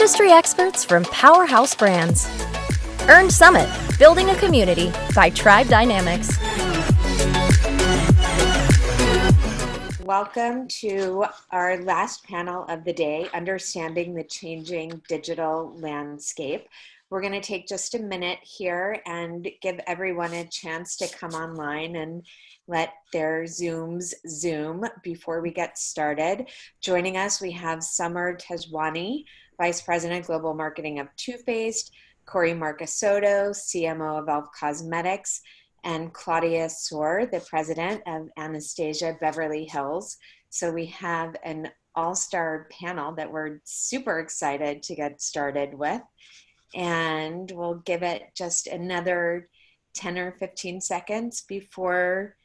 industry experts from powerhouse brands. Earned Summit, Building a Community by Tribe Dynamics. Welcome to our last panel of the day, Understanding the Changing Digital Landscape. We're going to take just a minute here and give everyone a chance to come online and let their Zooms Zoom before we get started. Joining us, we have Soare Tejwani, Vice President Global Marketing of Too Faced, Kory Marchisotto, CMO of e.l.f. Cosmetics, and Claudia Soare, the President of Anastasia, Beverly Hills. So we have an all-star panel that we're super excited to get started with. And we'll give it just another 10 or 15 seconds before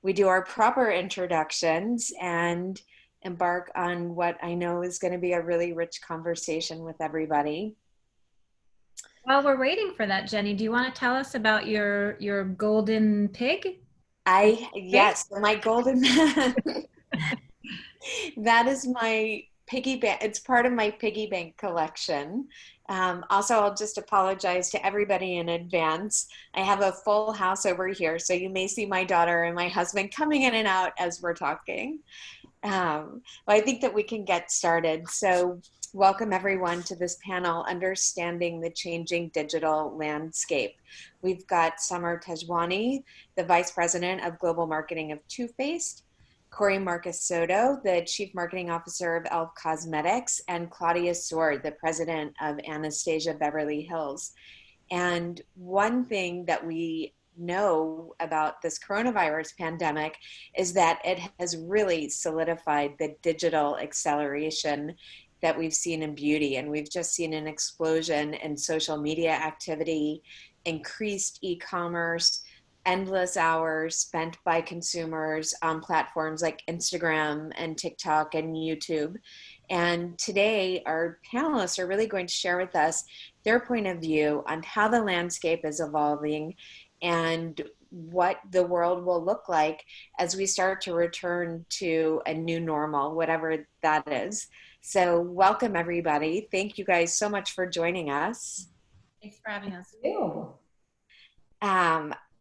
we do our proper introductions and embark on what I know is going to be a really rich conversation with everybody. While we're waiting for that, Jenny, do you want to tell us about your golden pig? Yes, my golden that is my piggy bank. It's part of my piggy bank collection. Also, I'll just apologize to everybody in advance. I have a full house over here, so you may see my daughter and my husband coming in and out as we're talking. But I think that we can get started. So welcome everyone to this panel, Understanding the Changing Digital Landscape. We've got Soare Tejwani, the Vice President of Global Marketing of Too Faced, Kory Marchisotto, the Chief Marketing Officer of e.l.f. Cosmetics, and Claudia Soare, the President of Anastasia Beverly Hills. And one thing that we know about this coronavirus pandemic is that it has really solidified the digital acceleration that we've seen in beauty. And we've just seen an explosion in social media activity, increased e-commerce, endless hours spent by consumers on platforms like Instagram and TikTok and YouTube. And today, our panelists are really going to share with us their point of view on how the landscape is evolving and what the world will look like as we start to return to a new normal, whatever that is. So welcome, everybody. Thank you guys so much for joining us. Thanks for having us.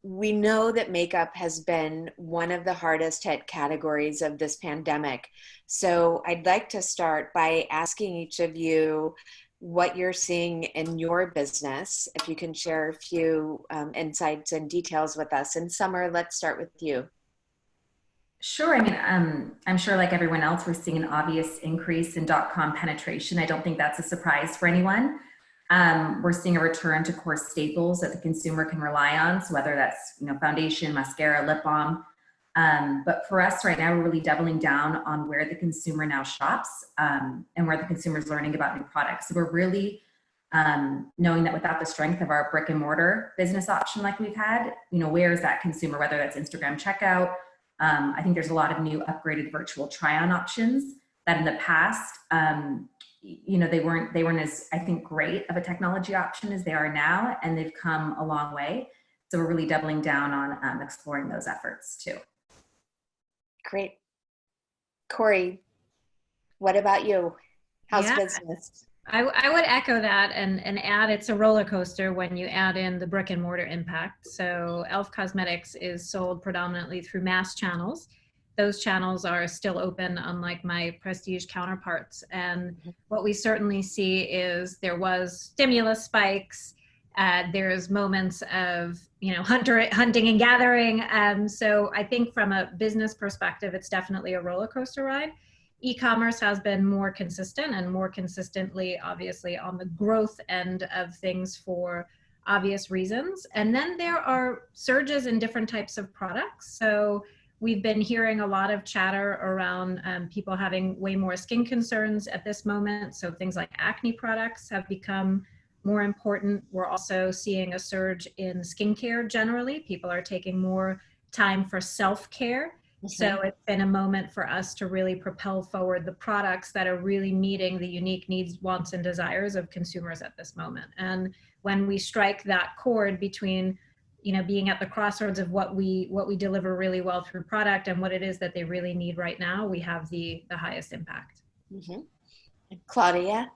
We know that makeup has been one of the hardest hit categories of this pandemic. So I'd like to start by asking each of you what you're seeing in your business. If you can share a few insights and details with us. And Soare, let's start with you. Sure. I mean, I'm sure like everyone else, we're seeing an obvious increase in .com penetration. I don't think that's a surprise for anyone. We're seeing a return to core staples that the consumer can rely on. So whether that's, foundation, mascara, lip balm. But for us right now, we're really doubling down on where the consumer now shops and where the consumer is learning about new products. So we're really knowing that without the strength of our brick and mortar business option like we've had, where is that consumer, whether that's Instagram checkout. I think there's a lot of new upgraded virtual try-on options that in the past, they weren't as, I think, great of a technology option as they are now, and they've come a long way. So we're really doubling down on exploring those efforts too. Great. Kory, what about you? How's business? I would echo that and add it's a roller coaster when you add in the brick and mortar impact. So e.l.f. Cosmetics is sold predominantly through mass channels. Those channels are still open, unlike my prestige counterparts. And what we certainly see is there was stimulus spikes. There's moments of, hunting and gathering. So I think from a business perspective, it's definitely a roller coaster ride. E-commerce has been more consistent and more consistently, obviously, on the growth end of things for obvious reasons. And then there are surges in different types of products. So we've been hearing a lot of chatter around people having way more skin concerns at this moment. So things like acne products have become more important. We're also seeing a surge in skincare generally. People are taking more time for self-care. So it's been a moment for us to really propel forward the products that are really meeting the unique needs, wants, and desires of consumers at this moment. And when we strike that chord between, being at the crossroads of what we deliver really well through product and what it is that they really need right now, we have the highest impact. Claudia?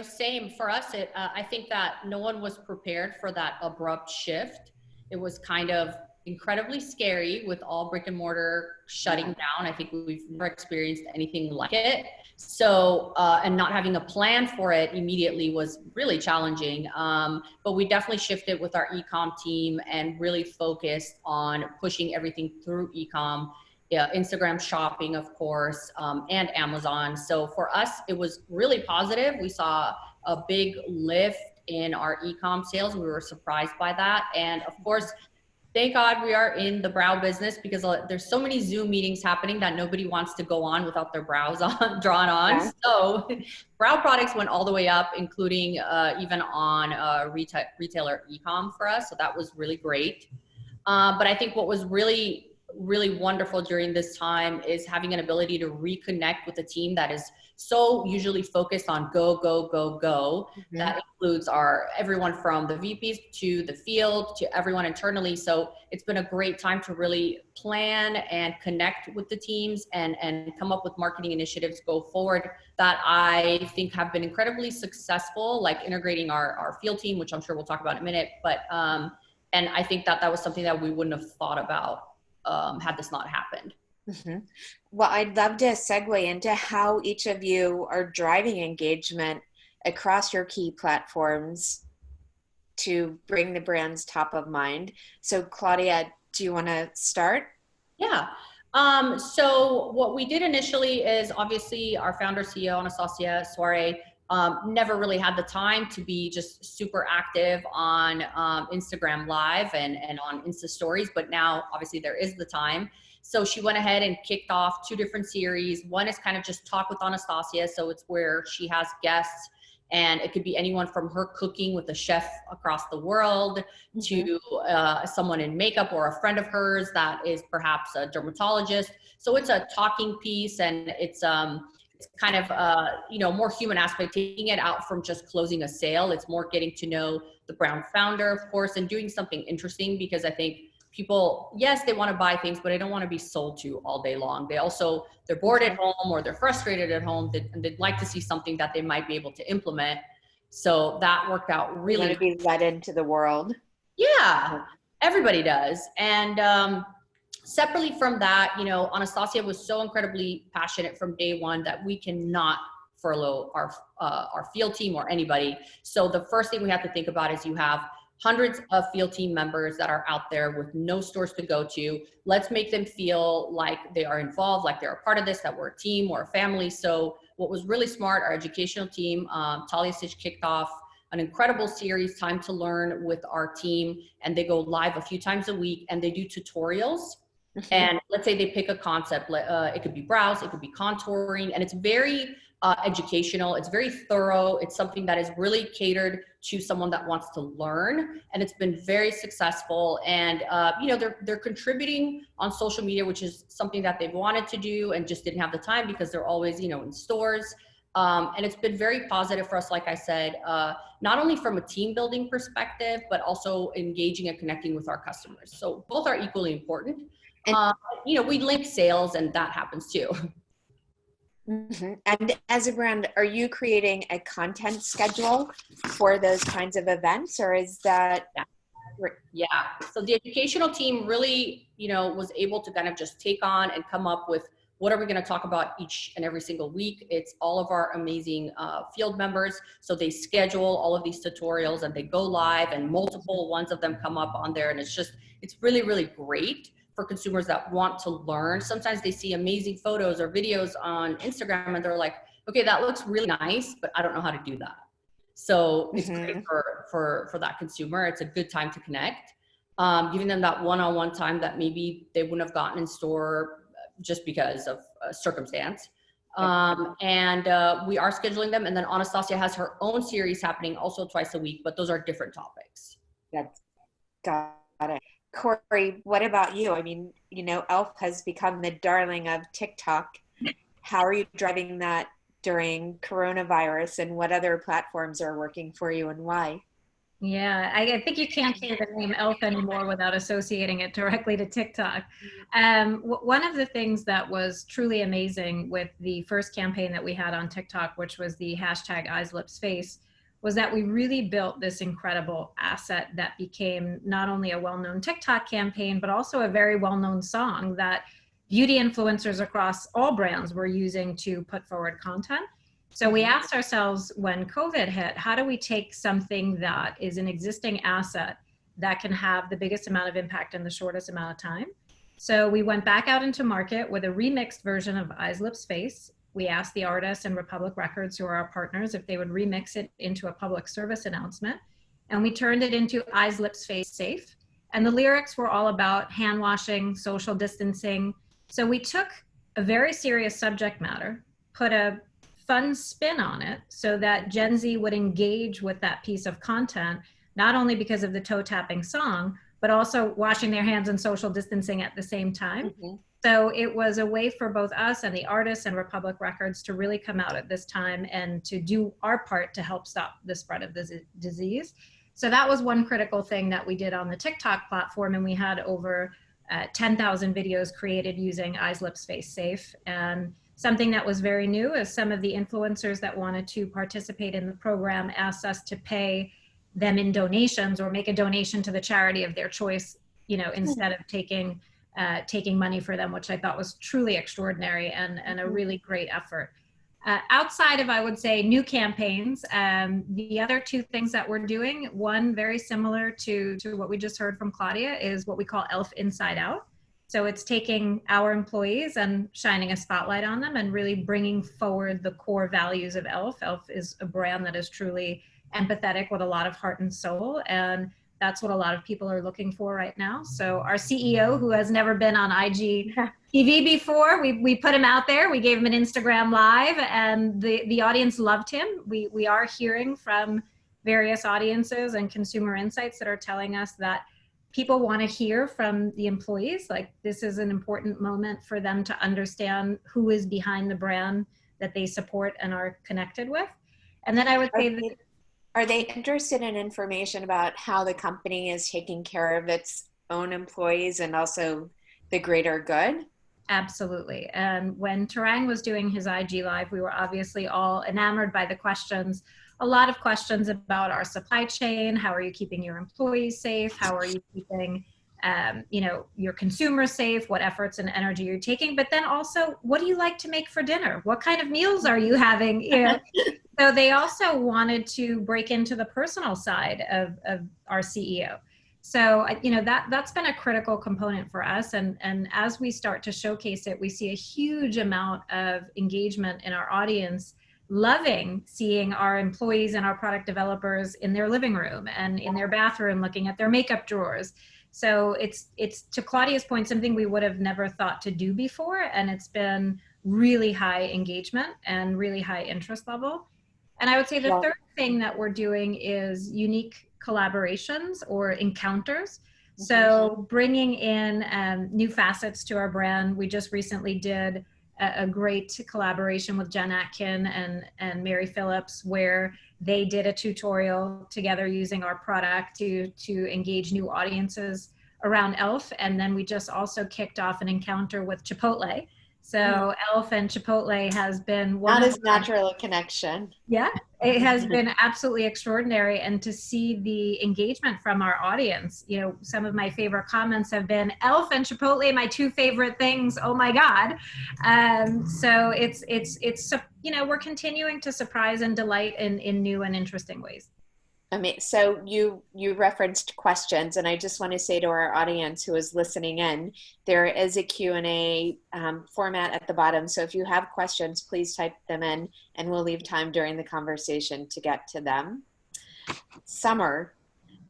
Same for us. I think that no one was prepared for that abrupt shift. It was kind of incredibly scary with all brick and mortar shutting down. I think we've never experienced anything like it. So, and not having a plan for it immediately was really challenging. But we definitely shifted with our e-com team and really focused on pushing everything through e-com. Yeah, Instagram shopping, of course, and Amazon. So for us, it was really positive. We saw a big lift in our e-com sales. We were surprised by that. And of course, thank God we are in the brow business, because there's so many Zoom meetings happening that nobody wants to go on without their brows on, drawn on. Yeah. So brow products went all the way up, including even on retailer e-com for us. So that was really great. But I think what was really wonderful during this time is having an ability to reconnect with a team that is so usually focused on go, go, go, go. Mm-hmm. That includes everyone from the VPs to the field to everyone internally. So it's been a great time to really plan and connect with the teams and come up with marketing initiatives go forward that I think have been incredibly successful, like integrating our field team, which I'm sure we'll talk about in a minute. But and I think that was something that we wouldn't have thought about had this not happened. Mm-hmm. Well, I'd love to segue into how each of you are driving engagement across your key platforms to bring the brands top of mind. So Claudia, do you want to start? Yeah. So what we did initially is, obviously our founder CEO, Anastasia, Soare, never really had the time to be just super active on Instagram Live and on Insta Stories, but now obviously there is the time. So she went ahead and kicked off 2 different series. One is kind of just talk with Anastasia. So it's where she has guests, and it could be anyone from her cooking with a chef across the world to someone in makeup or a friend of hers that is perhaps a dermatologist. So it's a talking piece, and it's kind of, more human aspect, taking it out from just closing a sale. It's more getting to know the brand founder, of course, and doing something interesting, because I think people, yes, they want to buy things, but they don't want to be sold to all day long. They're bored at home, or they're frustrated at home, and they'd like to see something that they might be able to implement. So that worked out really. You want to be let into the world. Yeah, everybody does. And separately from that, Anastasia was so incredibly passionate from day one that we cannot furlough our field team or anybody. So the first thing we have to think about is you have hundreds of field team members that are out there with no stores to go to. Let's make them feel like they are involved, like they're a part of this, that we're a team or a family. So what was really smart, our educational team, Talia Stitch kicked off an incredible series, Time to Learn, with our team, and they go live a few times a week, and they do tutorials. Mm-hmm. And let's say they pick a concept, it could be brows, it could be contouring, and it's very educational. It's very thorough. It's something that is really catered to someone that wants to learn, and it's been very successful. And they're contributing on social media, which is something that they've wanted to do and just didn't have the time because they're always in stores. And it's been very positive for us, like I said, not only from a team building perspective, but also engaging and connecting with our customers. So both are equally important. And, we link sales, and that happens too. Mm-hmm. And as a brand, are you creating a content schedule for those kinds of events, or is that? Yeah. So the educational team really, was able to kind of just take on and come up with what are we going to talk about each and every single week. It's all of our amazing field members. So they schedule all of these tutorials, and they go live, and multiple ones of them come up on there. And it's really, really great for consumers that want to learn. Sometimes they see amazing photos or videos on Instagram, and they're like, okay, that looks really nice, but I don't know how to do that. So it's great for that consumer. It's a good time to connect, giving them that one-on-one time that maybe they wouldn't have gotten in store just because of circumstance. And we are scheduling them. And then Anastasia has her own series happening also twice a week, but those are different topics. That's got it. Kory, what about you? I mean, e.l.f. has become the darling of TikTok. How are you driving that during coronavirus, and what other platforms are working for you, and why? Yeah, I think you can't say the name e.l.f. anymore without associating it directly to TikTok. One of the things that was truly amazing with the first campaign that we had on TikTok, which was the hashtag Eyes, Lips, Face, was that we really built this incredible asset that became not only a well-known TikTok campaign, but also a very well-known song that beauty influencers across all brands were using to put forward content. So we asked ourselves when COVID hit, how do we take something that is an existing asset that can have the biggest amount of impact in the shortest amount of time? So we went back out into market with a remixed version of Eyes, Lips, Face. We asked the artists and Republic Records, who are our partners, if they would remix it into a public service announcement. And we turned it into Eyes, Lips, Face, Safe. And the lyrics were all about hand washing, social distancing. So we took a very serious subject matter, put a fun spin on it so that Gen Z would engage with that piece of content, not only because of the toe tapping song, but also washing their hands and social distancing at the same time. So it was a way for both us and the artists and Republic Records to really come out at this time and to do our part to help stop the spread of the disease. So that was one critical thing that we did on the TikTok platform. And we had over 10,000 videos created using Eyes, Lips, Face, Safe. And something that was very new is some of the influencers that wanted to participate in the program asked us to pay them in donations or make a donation to the charity of their choice, you know, instead of taking money for them, which I thought was truly extraordinary and a really great effort. Outside of, I would say, new campaigns, the other two things that we're doing, one very similar to what we just heard from Claudia, is what we call e.l.f. Inside Out. So it's taking our employees and shining a spotlight on them and really bringing forward the core values of e.l.f. e.l.f. is a brand that is truly empathetic with a lot of heart and soul. And that's what a lot of people are looking for right now. So our CEO, who has never been on IGTV before, we put him out there. We gave him an Instagram Live and the audience loved him. We are hearing from various audiences and consumer insights that are telling us that people want to hear from the employees. Like, this is an important moment for them to understand who is behind the brand that they support and are connected with. And then I would say that, are they interested in information about how the company is taking care of its own employees and also the greater good? Absolutely. And when Tarang was doing his IG Live, we were obviously all enamored by the questions. A lot of questions about our supply chain. How are you keeping your employees safe? How are you keeping your consumers safe? What efforts and energy you're taking? But then also, what do you like to make for dinner? What kind of meals are you having? You know? So they also wanted to break into the personal side of our CEO. So, that's been a critical component for us. And as we start to showcase it, we see a huge amount of engagement in our audience, loving seeing our employees and our product developers in their living room and in their bathroom, looking at their makeup drawers. So it's to Claudia's point, something we would have never thought to do before. And it's been really high engagement and really high interest level. And I would say the third thing that we're doing is unique collaborations or encounters. So bringing in new facets to our brand. We just recently did a great collaboration with Jen Atkin and Mary Phillips, where they did a tutorial together using our product to engage new audiences around e.l.f. And then we just also kicked off an encounter with Chipotle. So e.l.f. and Chipotle has been not as natural a connection. Yeah, it has been absolutely extraordinary. And to see the engagement from our audience, some of my favorite comments have been e.l.f. and Chipotle, my two favorite things. Oh my God. So it's we're continuing to surprise and delight in new and interesting ways. I mean, so you referenced questions, and I just want to say to our audience who is listening in, there is a Q&A format at the bottom. So if you have questions, please type them in, and we'll leave time during the conversation to get to them. Summer,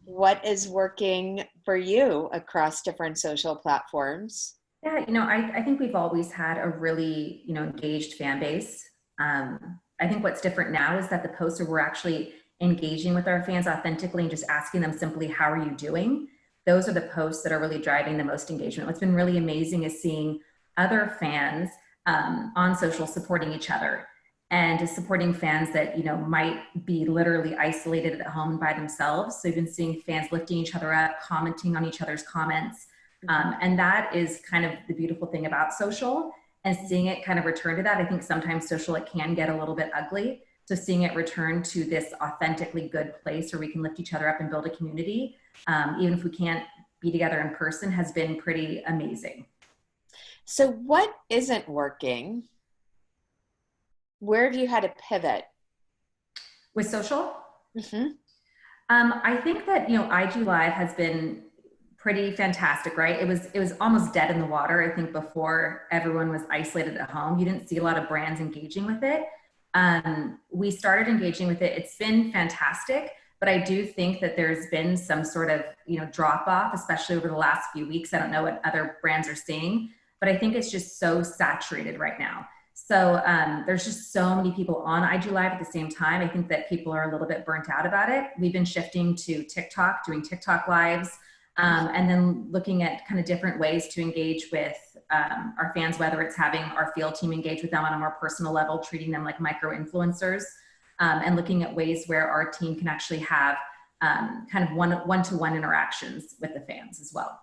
what is working for you across different social platforms? Yeah, I think we've always had a really, engaged fan base. I think what's different now is that the posts we're actually engaging with our fans authentically and just asking them simply, how are you doing? Those are the posts that are really driving the most engagement. What's been really amazing is seeing other fans on social supporting each other. and supporting fans that, you know, might be literally isolated at home by themselves. So we've been seeing fans lifting each other up, commenting on each other's comments. And that is kind of the beautiful thing about social, and seeing it kind of return to that. I think sometimes social, it can get a little bit ugly. So seeing it return to this authentically good place where we can lift each other up and build a community, even if we can't be together in person, has been pretty amazing. So what isn't working? Where have you had to pivot? With social? Mm-hmm. I think that, you know, IG Live has been pretty fantastic, right? It was almost dead in the water, I think, before everyone was isolated at home. You didn't see a lot of brands engaging with it. We started engaging with it. It's been fantastic, but I do think that there's been some sort of, you know, drop off, especially over the last few weeks. I don't know what other brands are seeing, but I think it's just so saturated right now. So there's just so many people on IG Live at the same time. I think that people are a little bit burnt out about it. We've been shifting to TikTok, doing TikTok lives, and then looking at kind of different ways to engage with our fans, whether it's having our field team engage with them on a more personal level, treating them like micro influencers, and looking at ways where our team can actually have kind of one-to-one interactions with the fans as well.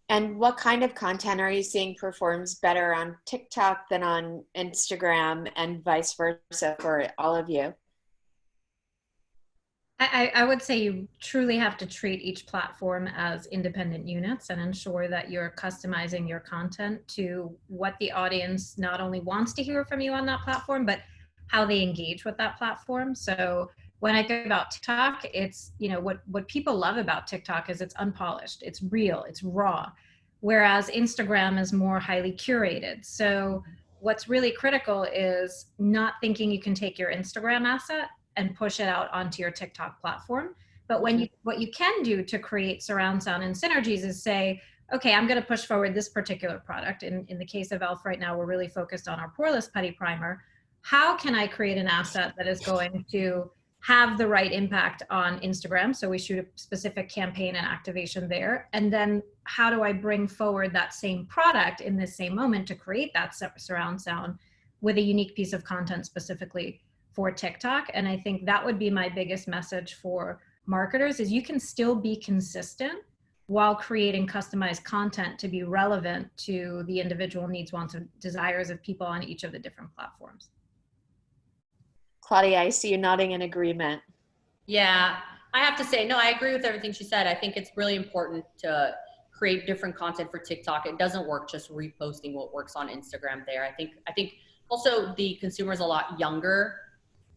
And what kind of content are you seeing performs better on TikTok than on Instagram, and vice versa for all of you? I would say you truly have to treat each platform as independent units and ensure that you're customizing your content to what the audience not only wants to hear from you on that platform, but how they engage with that platform. So when I think about TikTok, it's, you know, what people love about TikTok is it's unpolished, it's real, it's raw, whereas Instagram is more highly curated. So what's really critical is not thinking you can take your Instagram asset and push it out onto your TikTok platform. But when what you can do to create surround sound and synergies is say, okay, I'm going to push forward this particular product. In the case of e.l.f. right now, we're really focused on our poreless putty primer. How can I create an asset that is going to have the right impact on Instagram? So we shoot a specific campaign and activation there. And then how do I bring forward that same product in this same moment to create that surround sound with a unique piece of content specifically for TikTok? And I think that would be my biggest message for marketers, is you can still be consistent while creating customized content to be relevant to the individual needs, wants, and desires of people on each of the different platforms. Claudia, I see you nodding in agreement. Yeah, I have to say, no, I agree with everything she said. I think it's really important to create different content for TikTok. It doesn't work just reposting what works on Instagram there. I think also the consumer is a lot younger,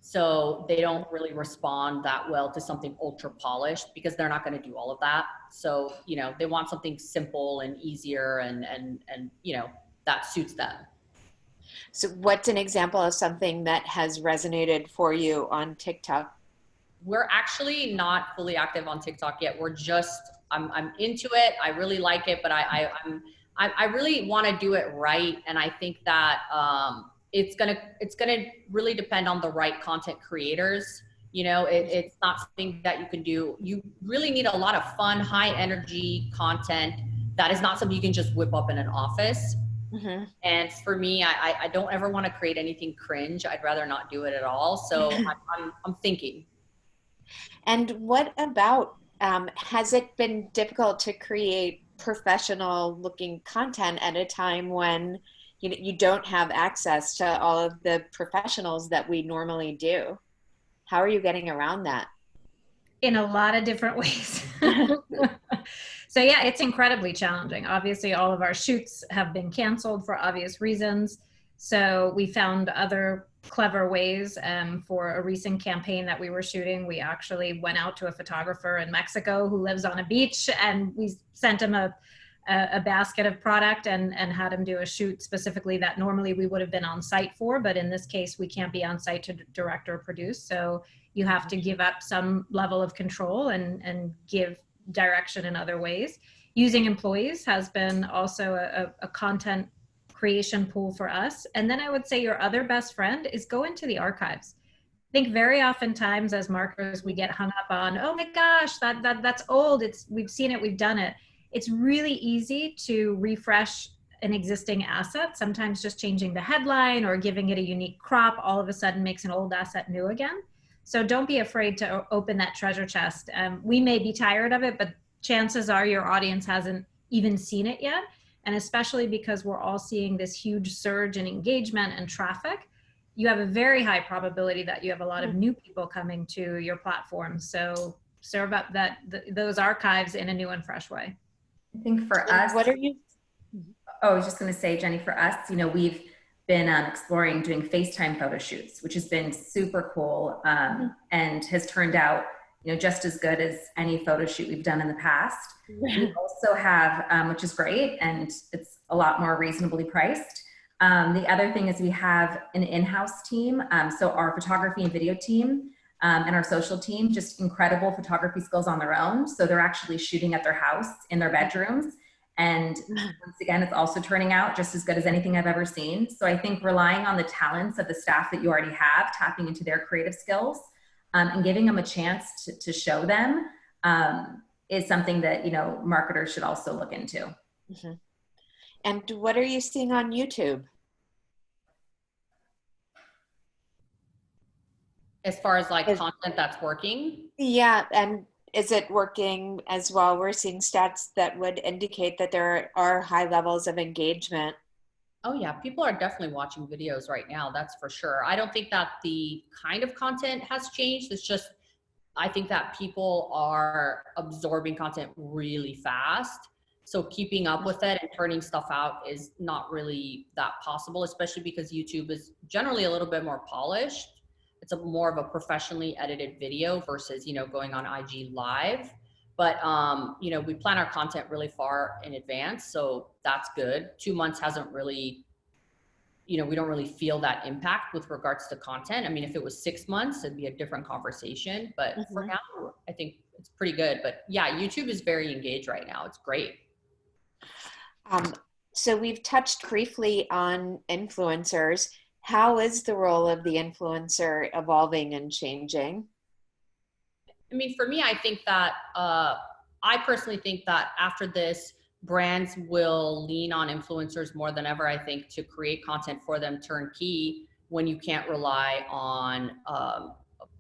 so they don't really respond that well to something ultra polished because they're not going to do all of that. So, you know, they want something simple and easier and you know, that suits them. So what's an example of something that has resonated for you on TikTok? We're actually not fully active on TikTok yet. We're just, I'm into it. I really like it, but I really want to do it right. And I think that it's gonna really depend on the right content creators. You know, it's not something that you can do. You really need a lot of fun, high energy content. That is not something you can just whip up in an office. Mm-hmm. And for me, I don't ever want to create anything cringe. I'd rather not do it at all. So I'm thinking. And what about, has it been difficult to create professional looking content at a time when you don't have access to all of the professionals that we normally do? How are you getting around that? In a lot of different ways. So yeah, it's incredibly challenging. Obviously, all of our shoots have been canceled for obvious reasons. So we found other clever ways. For a recent campaign that we were shooting, we actually went out to a photographer in Mexico who lives on a beach, and we sent him a basket of product and had him do a shoot specifically that normally we would have been on site for, but in this case we can't be on site to direct or produce. So you have to give up some level of control and give direction in other ways. Using employees has been also a content creation pool for us. And then I would say your other best friend is go into the archives. I think very oftentimes as marketers, we get hung up on, oh my gosh, that's old. We've seen it, we've done it. It's really easy to refresh an existing asset. Sometimes just changing the headline or giving it a unique crop all of a sudden makes an old asset new again. So don't be afraid to open that treasure chest. We may be tired of it, but chances are your audience hasn't even seen it yet. And especially because we're all seeing this huge surge in engagement and traffic, you have a very high probability that you have a lot of new people coming to your platform. So serve up those archives in a new and fresh way. I think for us, what are you? Oh, I was just going to say, Jenny, for us, we've been exploring doing FaceTime photo shoots, which has been super cool and has turned out, just as good as any photo shoot we've done in the past. We also have, which is great, and it's a lot more reasonably priced. The other thing is we have an in-house team. So our photography and video team and our social team, just incredible photography skills on their own. So they're actually shooting at their house in their bedrooms. And once again, it's also turning out just as good as anything I've ever seen. So I think relying on the talents of the staff that you already have, tapping into their creative skills and giving them a chance to show them is something that, marketers should also look into. Mm-hmm. And what are you seeing on YouTube? As far as like content that's working? Yeah, and is it working as well? We're seeing stats that would indicate that there are high levels of engagement. Oh yeah, people are definitely watching videos right now, that's for sure. I don't think that the kind of content has changed. It's just, I think that people are absorbing content really fast. So keeping up with it and turning stuff out is not really that possible, especially because YouTube is generally a little bit more polished. It's more of a professionally edited video versus, going on IG Live. But, we plan our content really far in advance. So that's good. 2 months hasn't really, we don't really feel that impact with regards to content. I mean, if it was 6 months, it'd be a different conversation. But for now, I think it's pretty good. But yeah, YouTube is very engaged right now. It's great. So we've touched briefly on influencers. How is the role of the influencer evolving and changing? I mean, for me, I think that, I personally think that after this, brands will lean on influencers more than ever, I think, to create content for them turnkey when you can't rely on a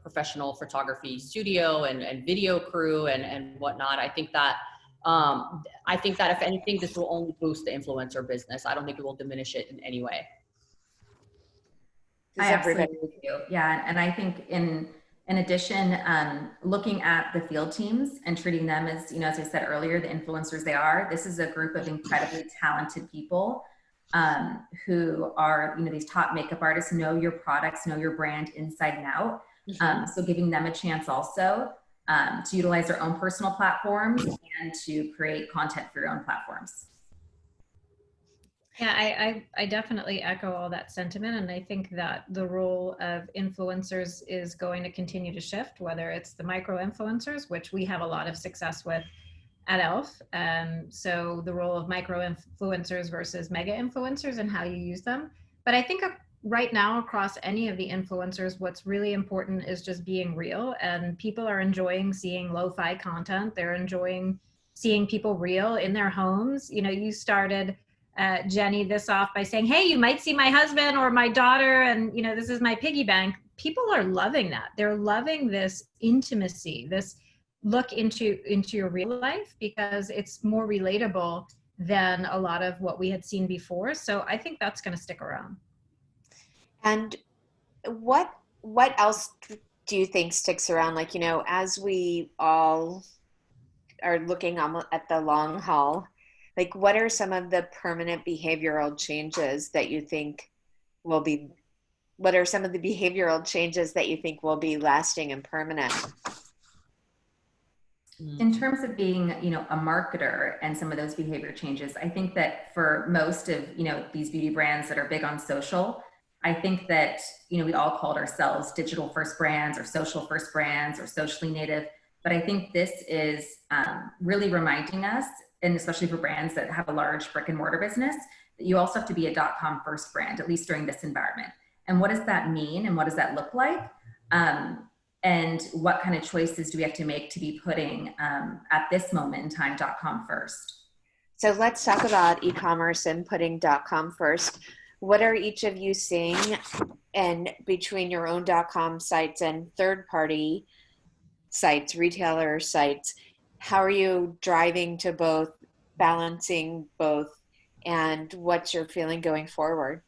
professional photography studio and video crew and whatnot. I think that if anything, this will only boost the influencer business. I don't think it will diminish it in any way. I absolutely agree with you. Yeah, and I think in addition, looking at the field teams and treating them as, as I said earlier, the influencers they are, this is a group of incredibly talented people who are, these top makeup artists, know your products, know your brand inside and out. So giving them a chance also to utilize their own personal platforms and to create content for your own platforms. Yeah, I definitely echo all that sentiment. And I think that the role of influencers is going to continue to shift, whether it's the micro influencers, which we have a lot of success with at e.l.f. So the role of micro influencers versus mega influencers and how you use them. But I think right now across any of the influencers, what's really important is just being real, and people are enjoying seeing lo-fi content. They're enjoying seeing people real in their homes. You started Jenny this off by saying, hey, you might see my husband or my daughter, and this is my piggy bank. People are loving that. They're loving this intimacy, this look into your real life, because it's more relatable than a lot of what we had seen before. So I think that's going to stick around. And what else do you think sticks around? Like, as we all are looking at the long haul, like, what are some of the permanent behavioral changes that you think will be, what are some of the behavioral changes that you think will be lasting and permanent? In terms of being, a marketer and some of those behavior changes, I think that for most of, these beauty brands that are big on social, I think that, we all called ourselves digital first brands or social first brands or socially native. But I think this is really reminding us, and especially for brands that have a large brick and mortar business, that you also have to be a .com first brand, at least during this environment. And what does that mean? And what does that look like? And what kind of choices do we have to make to be putting at this moment in time .com first? So let's talk about e-commerce and putting .com first. What are each of you seeing and between your own .com sites and third-party sites, retailer sites? How are you driving to both, balancing both, and what's your feeling going forward?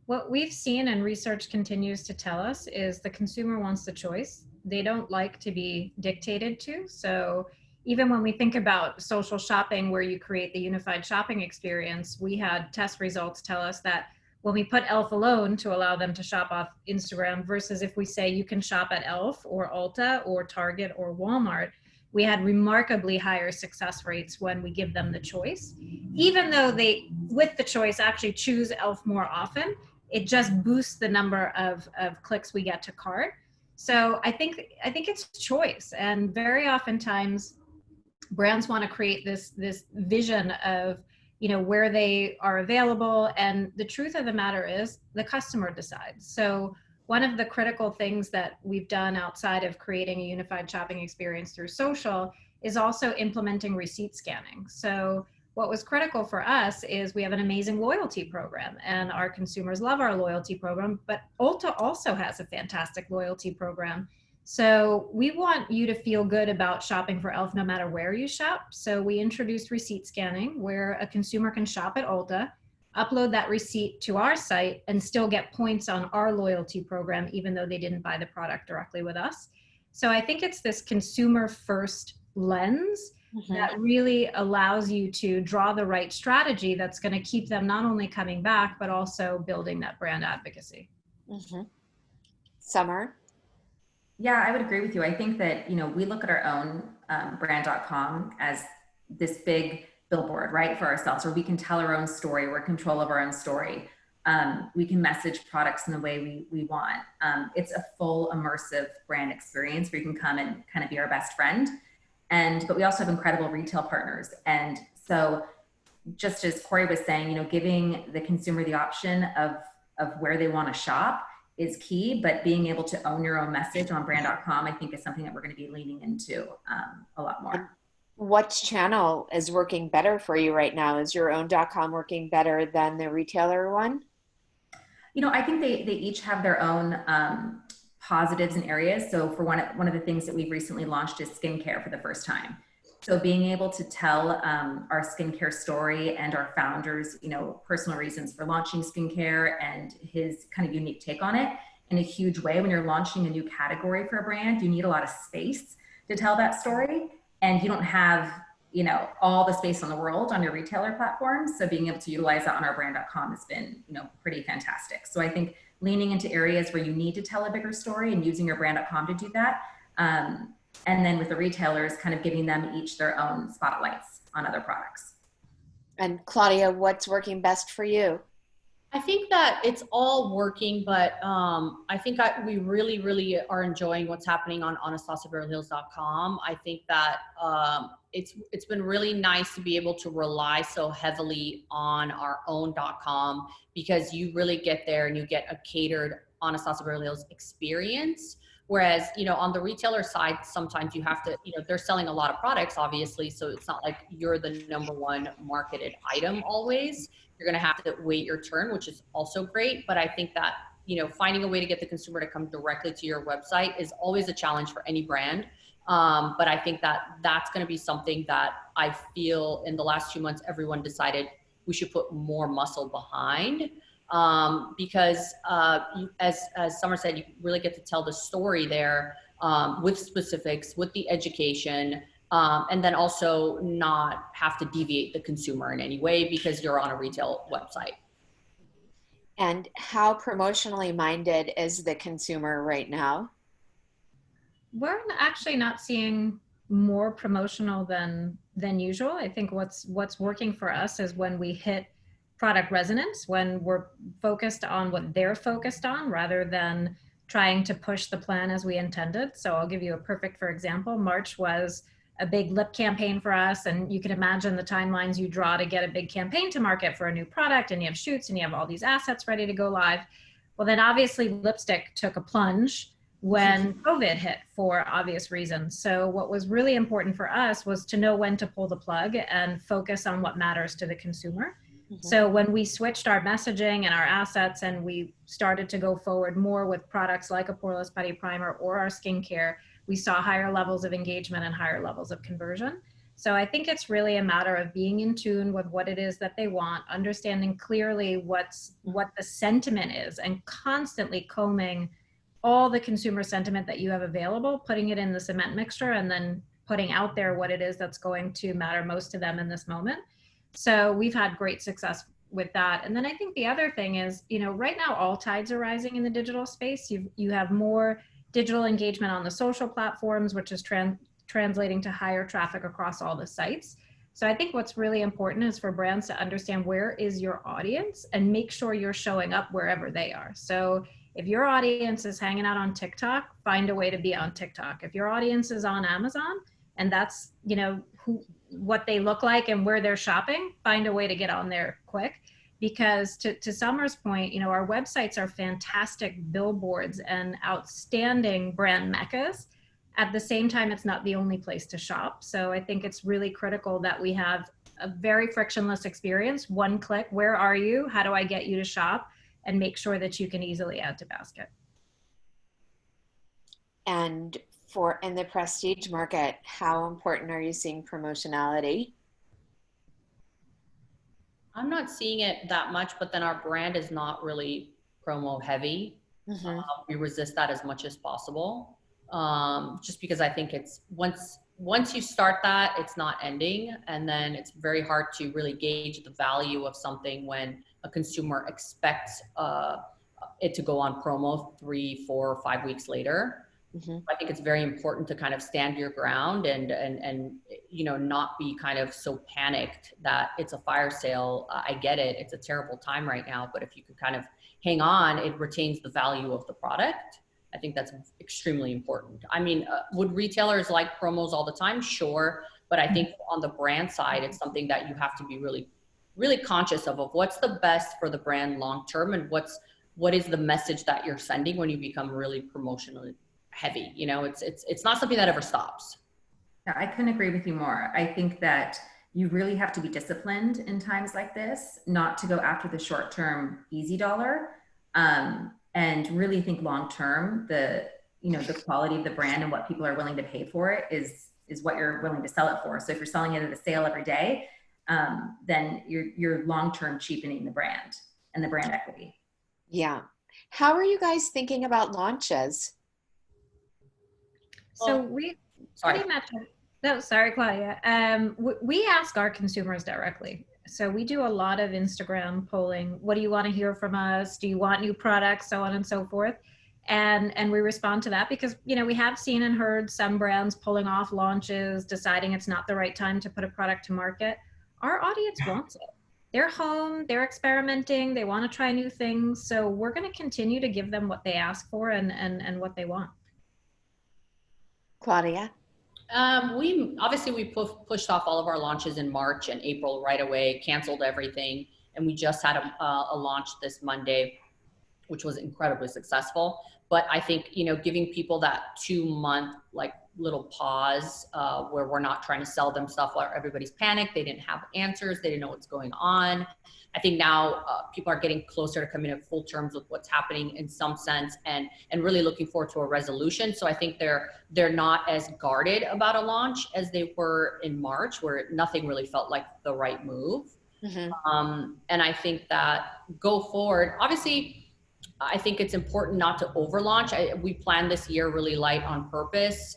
What we've seen and research continues to tell us is the consumer wants the choice. They don't like to be dictated to. So even when we think about social shopping where you create the unified shopping experience, we had test results tell us that when we put e.l.f. alone to allow them to shop off Instagram versus if we say you can shop at e.l.f. or Ulta or Target or Walmart, we had remarkably higher success rates when we give them the choice. Even though they, with the choice, actually choose e.l.f. more often, it just boosts the number of clicks we get to cart. So I think it's choice, and very oftentimes brands want to create this vision of, you know, where they are available, and the truth of the matter is the customer decides. So one of the critical things that we've done outside of creating a unified shopping experience through social is also implementing receipt scanning. So what was critical for us is we have an amazing loyalty program and our consumers love our loyalty program, but Ulta also has a fantastic loyalty program. So we want you to feel good about shopping for e.l.f. no matter where you shop. So we introduced receipt scanning where a consumer can shop at Ulta, upload that receipt to our site and still get points on our loyalty program, even though they didn't buy the product directly with us. So I think it's this consumer first lens that really allows you to draw the right strategy that's going to keep them not only coming back, but also building that brand advocacy. Summer? Yeah, I would agree with you. I think that, you know, we look at our own brand.com as this big billboard, right, for ourselves, where we can tell our own story. We're in control of our own story. We can message products in the way we want. It's a full immersive brand experience where you can come and kind of be our best friend. But we also have incredible retail partners. And so just as Kory was saying, you know, giving the consumer the option of where they want to shop is key, but being able to own your own message on brand.com, I think is something that we're going to be leaning into a lot more. What channel is working better for you right now? Is your own .com working better than the retailer one? You know, I think they each have their own positives and areas. So for one of the things that we've recently launched is skincare for the first time. So being able to tell our skincare story and our founders, you know, personal reasons for launching skincare and his kind of unique take on it in a huge way. When you're launching a new category for a brand, you need a lot of space to tell that story. And you don't have, you know, all the space in the world on your retailer platforms. So being able to utilize that on our brand.com has been, you know, pretty fantastic. So I think leaning into areas where you need to tell a bigger story and using your brand.com to do that. And then with the retailers, kind of giving them each their own spotlights on other products. And Claudia, what's working best for you? I think that it's all working, but I think we really, really are enjoying what's happening on AnastasiaBeverlyHills.com. I think that it's been really nice to be able to rely so heavily on our own .com, because you really get there and you get a catered Anastasia Beverly Hills experience. Whereas, you know, on the retailer side, sometimes you have to, you know, they're selling a lot of products, obviously, so it's not like you're the #1 marketed item always. You're going to have to wait your turn, which is also great. But I think that, you know, finding a way to get the consumer to come directly to your website is always a challenge for any brand. But I think that that's going to be something that I feel in the last 2 months, everyone decided we should put more muscle behind. Because as Summer said, you really get to tell the story there with specifics, with the education, and then also not have to deviate the consumer in any way because you're on a retail website. And how promotionally minded is the consumer right now? We're actually not seeing more promotional than usual. I think what's working for us is when we hit product resonance, when we're focused on what they're focused on rather than trying to push the plan as we intended. So I'll give you a perfect for example. March was a big lip campaign for us, and you can imagine the timelines you draw to get a big campaign to market for a new product, and you have shoots and you have all these assets ready to go live. Well, then obviously lipstick took a plunge when COVID hit for obvious reasons. So what was really important for us was to know when to pull the plug and focus on what matters to the consumer. So when we switched our messaging and our assets and we started to go forward more with products like a poreless putty primer or our skincare, we saw higher levels of engagement and higher levels of conversion. So I think it's really a matter of being in tune with what it is that they want, understanding clearly what the sentiment is, and constantly combing all the consumer sentiment that you have available, putting it in the cement mixture, and then putting out there what it is that's going to matter most to them in this moment. So we've had great success with that. And then I think the other thing is, right now all tides are rising in the digital space. You have more digital engagement on the social platforms, which is translating to higher traffic across all the sites. So I think what's really important is for brands to understand where is your audience and make sure you're showing up wherever they are. So if your audience is hanging out on TikTok, find a way to be on TikTok. If your audience is on Amazon and that's, what they look like and where they're shopping, find a way to get on there quick. Because to Summer's point, our websites are fantastic billboards and outstanding brand meccas. At the same time, it's not the only place to shop. So I think it's really critical that we have a very frictionless experience. One click, where are you? How do I get you to shop? And make sure that you can easily add to basket. And in the prestige market, how important are you seeing promotionality? I'm not seeing it that much, but then our brand is not really promo heavy. We resist that as much as possible. Just because I think it's once you start that, it's not ending. And then it's very hard to really gauge the value of something when a consumer expects it to go on promo 3, 4, or 5 weeks later. I think it's very important to kind of stand your ground and not be kind of so panicked that it's a fire sale. I get it. It's a terrible time right now, but if you could kind of hang on, it retains the value of the product. I think that's extremely important. I mean, would retailers like promos all the time? Sure. But I think on the brand side, it's something that you have to be really, really conscious of what's the best for the brand long-term and what is the message that you're sending when you become really promotionally heavy. It's not something that ever stops. Yeah, I couldn't agree with you more. I think that you really have to be disciplined in times like this, not to go after the short-term easy dollar, and really think long-term. The quality of the brand and what people are willing to pay for it is what you're willing to sell it for. So if you're selling it at a sale every day, then you're long-term cheapening the brand and the brand equity. Yeah. How are you guys thinking about launches? So we pretty much, sorry, Claudia. We ask our consumers directly. So we do a lot of Instagram polling. What do you want to hear from us? Do you want new products? So on and so forth. And we respond to that because, we have seen and heard some brands pulling off launches, deciding it's not the right time to put a product to market. Our audience wants it. They're home, they're experimenting, they want to try new things. So we're going to continue to give them what they ask for and what they want. Claudia? We pushed off all of our launches in March and April right away, canceled everything. And we just had a launch this Monday, which was incredibly successful. But I think, giving people that 2-month little pause where we're not trying to sell them stuff while everybody's panicked. They didn't have answers. They didn't know what's going on. I think now people are getting closer to coming to full terms with what's happening in some sense and really looking forward to a resolution. So I think they're not as guarded about a launch as they were in March, where nothing really felt like the right move. And I think that go forward, obviously, I think it's important not to over launch. We planned this year really light on purpose,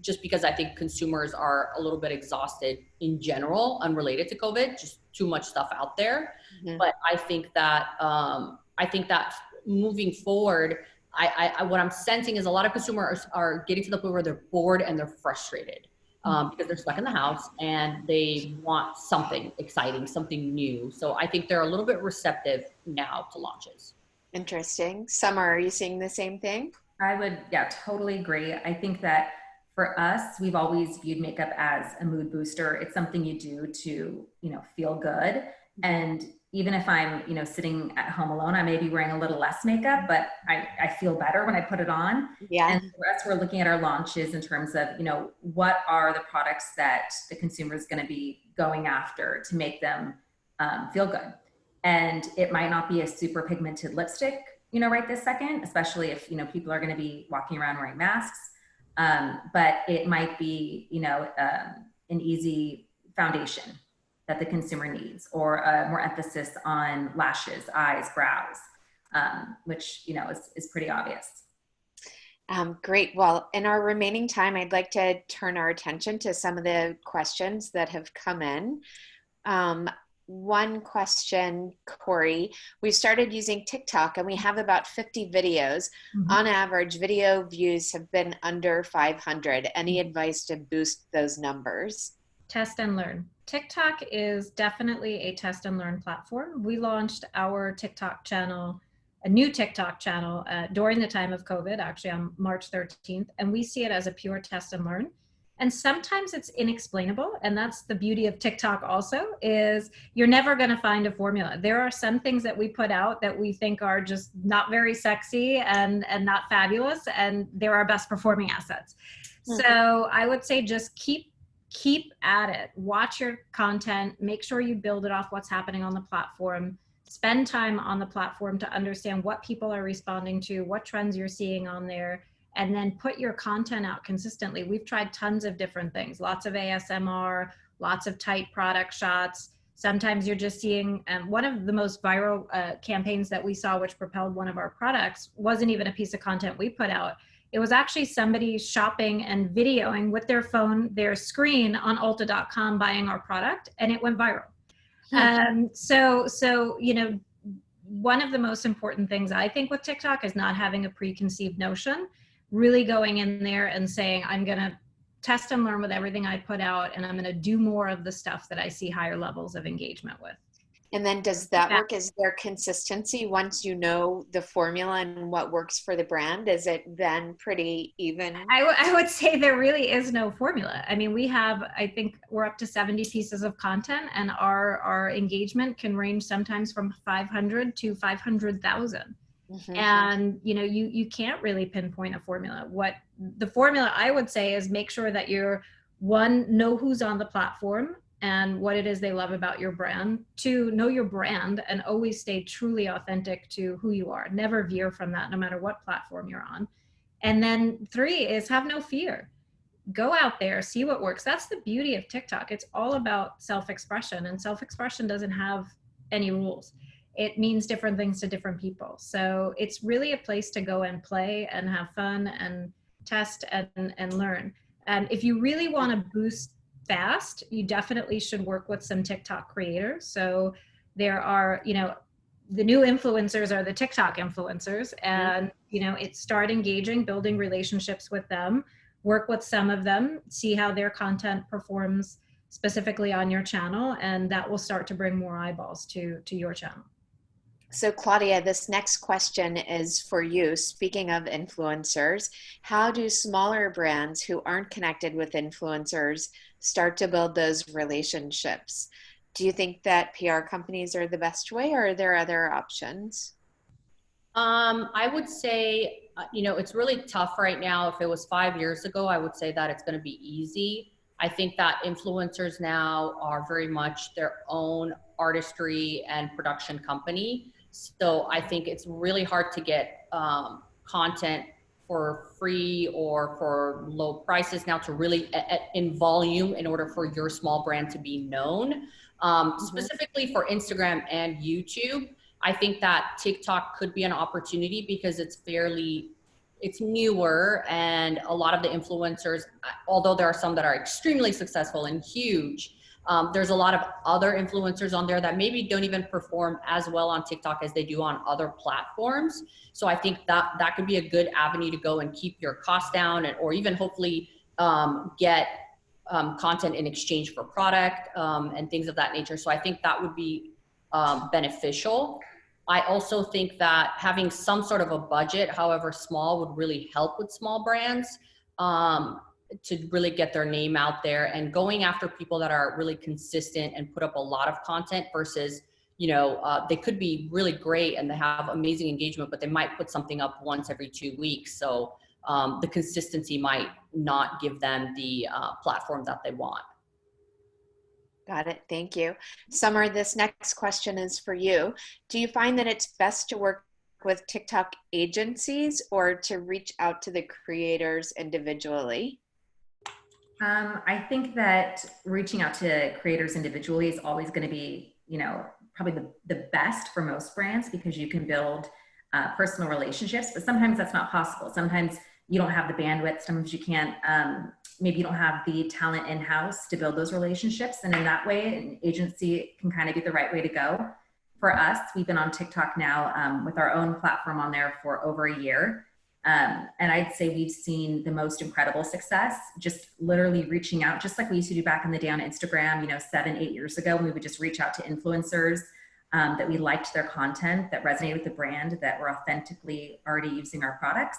just because I think consumers are a little bit exhausted in general, unrelated to COVID, just too much stuff out there. But I think that moving forward, what I'm sensing is a lot of consumers are getting to the point where they're bored and they're frustrated because they're stuck in the house and they want something exciting, something new. So I think they're a little bit receptive now to launches. Interesting. Summer, are you seeing the same thing? I would, totally agree. I think that for us, we've always viewed makeup as a mood booster. It's something you do to, feel good. And even if I'm, you know, sitting at home alone, I may be wearing a little less makeup, but I feel better when I put it on. Yeah. And for us, we're looking at our launches in terms of, you know, what are the products that the consumer is going to be going after to make them feel good. And it might not be a super pigmented lipstick, you know, right this second, especially if, you know, people are going to be walking around wearing masks. But it might be, you know, an easy foundation that the consumer needs, or more emphasis on lashes, eyes, brows, which, you know, is pretty obvious. Great. Well, in our remaining time, I'd like to turn our attention to some of the questions that have come in. One question, Kory, we started using TikTok and we have about 50 videos. On average, video views have been under 500. Any advice to boost those numbers? Test and learn. TikTok is definitely a test and learn platform. We launched our TikTok channel, a new TikTok channel during the time of COVID, actually on March 13th, and we see it as a pure test and learn. And sometimes it's inexplainable, and that's the beauty of TikTok also, is you're never going to find a formula. There are some things that we put out that we think are just not very sexy and not fabulous, and they're our best performing assets. So I would say just keep at it. Watch your content, make sure you build it off what's happening on the platform, spend time on the platform to understand what people are responding to, what trends you're seeing on there, and then put your content out consistently. We've tried tons of different things, lots of ASMR, lots of tight product shots. Sometimes you're just seeing, one of the most viral campaigns that we saw, which propelled one of our products, wasn't even a piece of content we put out. It was actually somebody shopping and videoing with their phone, their screen on Ulta.com buying our product, and it went viral. So, you know, one of the most important things I think with TikTok is not having a preconceived notion, really going in there and saying, I'm going to test and learn with everything I put out, and I'm going to do more of the stuff that I see higher levels of engagement with. And then does that work? Is there consistency once you know the formula and what works for the brand? Is it then pretty even? I would say there really is no formula. I mean, we have, I think we're up to 70 pieces of content, and our engagement can range sometimes from 500 to 500,000. And, you know, you can't really pinpoint a formula. What the formula I would say is make sure that you're, one, know who's on the platform and what it is they love about your brand. Two, know your brand and always stay truly authentic to who you are. Never veer from that, no matter what platform you're on. And then three is have no fear. Go out there, see what works. That's the beauty of TikTok. It's all about self-expression, and self-expression doesn't have any rules. It means different things to different people. So it's really a place to go and play and have fun and test and learn. And if you really want to boost fast, you definitely should work with some TikTok creators. So there are, you know, the new influencers are the TikTok influencers, and, you know, start engaging, building relationships with them, work with some of them, see how their content performs specifically on your channel, and that will start to bring more eyeballs to your channel. So Claudia, this next question is for you. Speaking of influencers, how do smaller brands who aren't connected with influencers start to build those relationships? Do you think that PR companies are the best way, or are there other options? I would say, you know, it's really tough right now. If it was 5 years ago, I would say that it's going to be easy. I think that influencers now are very much their own artistry and production company. So I think it's really hard to get content for free or for low prices now to really in volume in order for your small brand to be known. Specifically for Instagram and YouTube, I think that TikTok could be an opportunity because it's newer, and a lot of the influencers, although there are some that are extremely successful and huge, there's a lot of other influencers on there that maybe don't even perform as well on TikTok as they do on other platforms. So I think that could be a good avenue to go and keep your costs down, or even hopefully get content in exchange for product and things of that nature. So I think that would be beneficial. I also think that having some sort of a budget, however small, would really help with small brands to really get their name out there, and going after people that are really consistent and put up a lot of content versus they could be really great and they have amazing engagement, but they might put something up once every 2 weeks. So the consistency might not give them the platform that they want. Got it. Thank you. Summer, this next question is for you. Do you find that it's best to work with TikTok agencies or to reach out to the creators individually? I think that reaching out to creators individually is always going to be, probably the best for most brands, because you can build personal relationships, but sometimes that's not possible. Sometimes you don't have the bandwidth. Sometimes you can't, maybe you don't have the talent in-house to build those relationships. And in that way, an agency can kind of be the right way to go. For us, we've been on TikTok now with our own platform on there for over a year. And I'd say we've seen the most incredible success, just literally reaching out, just like we used to do back in the day on Instagram, 7-8 years ago, when we would just reach out to influencers that we liked their content, that resonated with the brand, that were authentically already using our products,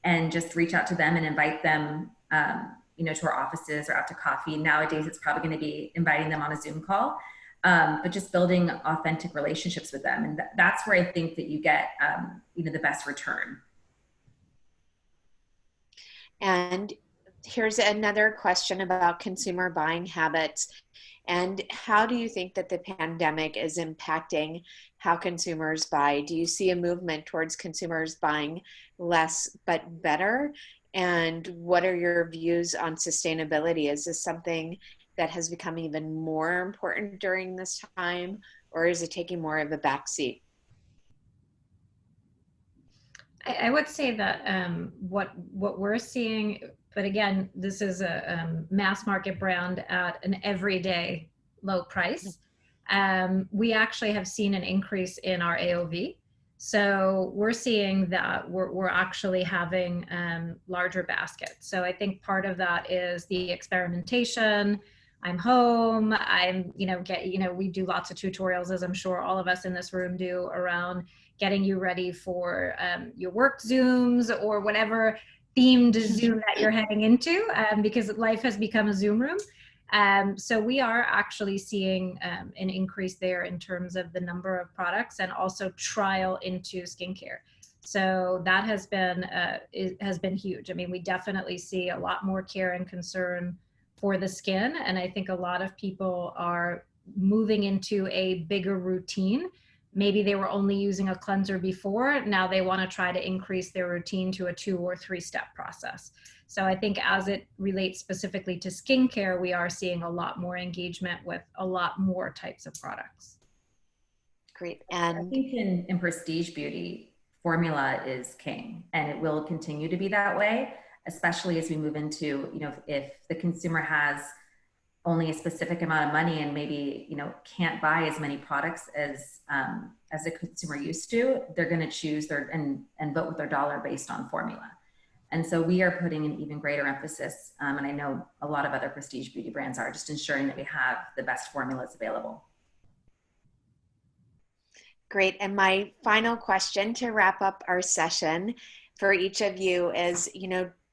and just reach out to them and invite them, to our offices or out to coffee. Nowadays, it's probably going to be inviting them on a Zoom call, but just building authentic relationships with them. And that's where I think that you get, the best return. And here's another question about consumer buying habits. And how do you think that the pandemic is impacting how consumers buy? Do you see a movement towards consumers buying less but better? And what are your views on sustainability? Is this something that has become even more important during this time, or is it taking more of a backseat? I would say that what we're seeing, but again, this is a mass market brand at an everyday low price. We actually have seen an increase in our AOV. So we're seeing that we're actually having larger baskets. So I think part of that is the experimentation. I'm home. We do lots of tutorials, as I'm sure all of us in this room do, around getting you ready for your work Zooms or whatever themed Zoom that you're heading into, because life has become a Zoom room. So we are actually seeing an increase there in terms of the number of products and also trial into skincare. So that has been huge. I mean, we definitely see a lot more care and concern for the skin. And I think a lot of people are moving into a bigger routine. Maybe they were only using a cleanser before. Now they want to try to increase their routine to a 2 or 3 step process. So I think as it relates specifically to skincare, we are seeing a lot more engagement with a lot more types of products. Great. And I think in prestige beauty, formula is king, and it will continue to be that way, especially as we move into, if the consumer has only a specific amount of money and maybe, can't buy as many products as a consumer used to, they're going to choose and vote with their dollar based on formula. And so we are putting an even greater emphasis, and I know a lot of other prestige beauty brands are, just ensuring that we have the best formulas available. great. And my final question to wrap up our session for each of you is,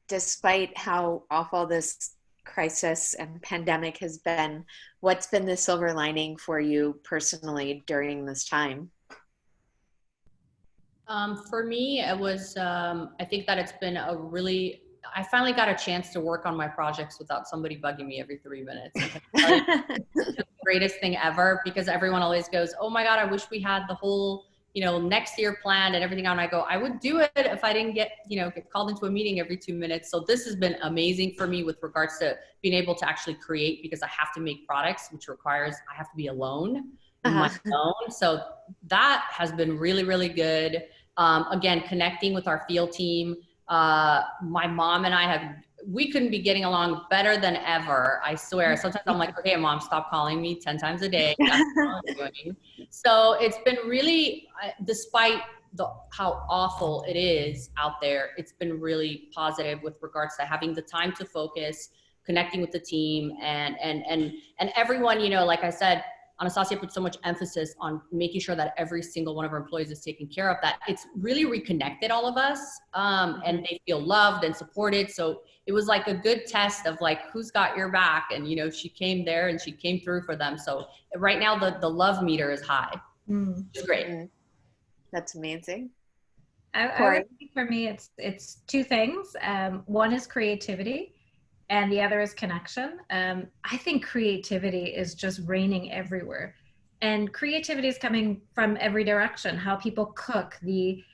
despite how awful this crisis and pandemic has been, what's been the silver lining for you personally during this time? For me, it was, I think that it's been I finally got a chance to work on my projects without somebody bugging me every 3 minutes. It's the greatest thing ever, because everyone always goes, oh my God, I wish we had the whole, next year planned and everything. And I go, I would do it if I didn't get called into a meeting every 2 minutes. So this has been amazing for me with regards to being able to actually create, because I have to make products, which requires I have to be alone on my own. So that has been really, really good. Again, connecting with our field team. My mom and we couldn't be getting along better than ever. I swear. Sometimes I'm like, okay, Mom, stop calling me 10 times a day. That's what I'm doing. So it's been really, despite how awful it is out there, it's been really positive with regards to having the time to focus, connecting with the team, and everyone, like I said, Anastasia put so much emphasis on making sure that every single one of our employees is taken care of, that it's really reconnected all of us, and they feel loved and supported. So it was like a good test of who's got your back, and she came there and she came through for them. So right now the love meter is high. Mm. It's great. That's amazing. I would think for me, it's two things. One is creativity, and the other is connection. I think creativity is just reigning everywhere, and creativity is coming from every direction. How people cook. We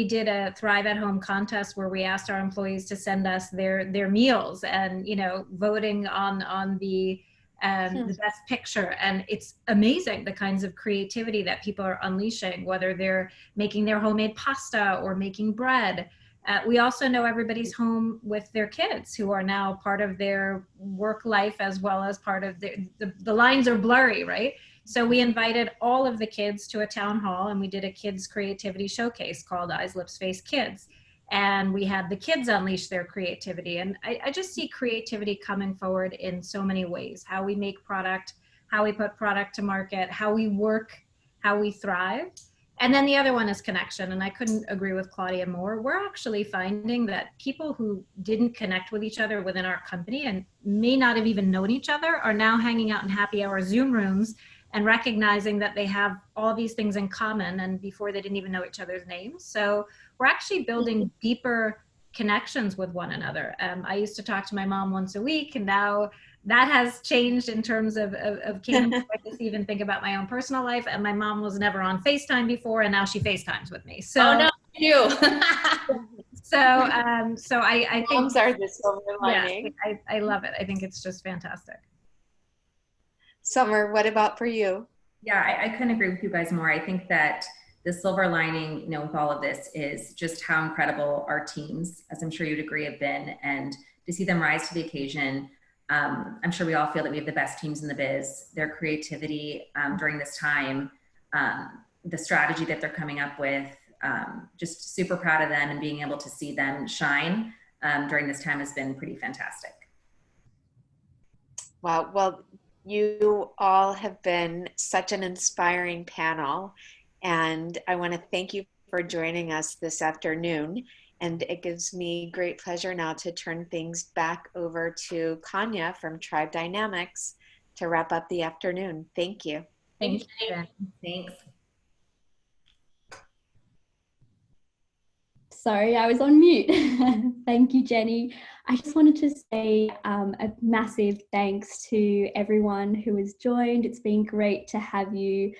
did a Thrive at Home contest where we asked our employees to send us their meals, and voting on the best picture. And it's amazing the kinds of creativity that people are unleashing, whether they're making their homemade pasta or making bread. We also know everybody's home with their kids, who are now part of their work life as well as part of the lines are blurry, right? So we invited all of the kids to a town hall, and we did a kids creativity showcase called Eyes, Lips, Face Kids. And we had the kids unleash their creativity. And I just see creativity coming forward in so many ways: how we make product, how we put product to market, how we work, how we thrive. And then the other one is connection. And I couldn't agree with Claudia more. We're actually finding that people who didn't connect with each other within our company and may not have even known each other are now hanging out in happy hour Zoom rooms and recognizing that they have all these things in common, and before they didn't even know each other's names. So we're actually building deeper connections with one another. I used to talk to my mom once a week, and now that has changed in terms of cadence. I just even think about my own personal life, and my mom was never on FaceTime before, and now she FaceTimes with me. So, oh no, you. so I think Moms are the silver lining. Yeah, I love it. I think it's just fantastic. Summer, what about for you? Yeah, I couldn't agree with you guys more. I think that the silver lining, with all of this is just how incredible our teams, as I'm sure you'd agree, have been, and to see them rise to the occasion. I'm sure we all feel that we have the best teams in the biz. Their creativity during this time, the strategy that they're coming up with, just super proud of them, and being able to see them shine during this time has been pretty fantastic. Wow. Well, you all have been such an inspiring panel, and I want to thank you for joining us this afternoon. And it gives me great pleasure now to turn things back over to Kanya from Tribe Dynamics to wrap up the afternoon. Thank you. Thank you. Thanks. Sorry, I was on mute. Thank you, Jenny. I just wanted to say a massive thanks to everyone who has joined. It's been great to have you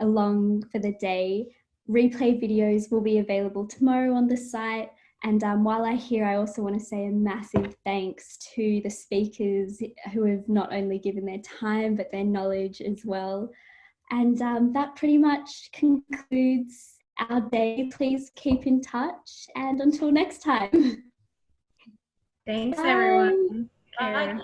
along for the day. Replay videos will be available tomorrow on the site. And while I'm here, I also want to say a massive thanks to the speakers who have not only given their time, but their knowledge as well. And that pretty much concludes our day. Please keep in touch, and until next time. Thanks, Bye. everyone. Bye.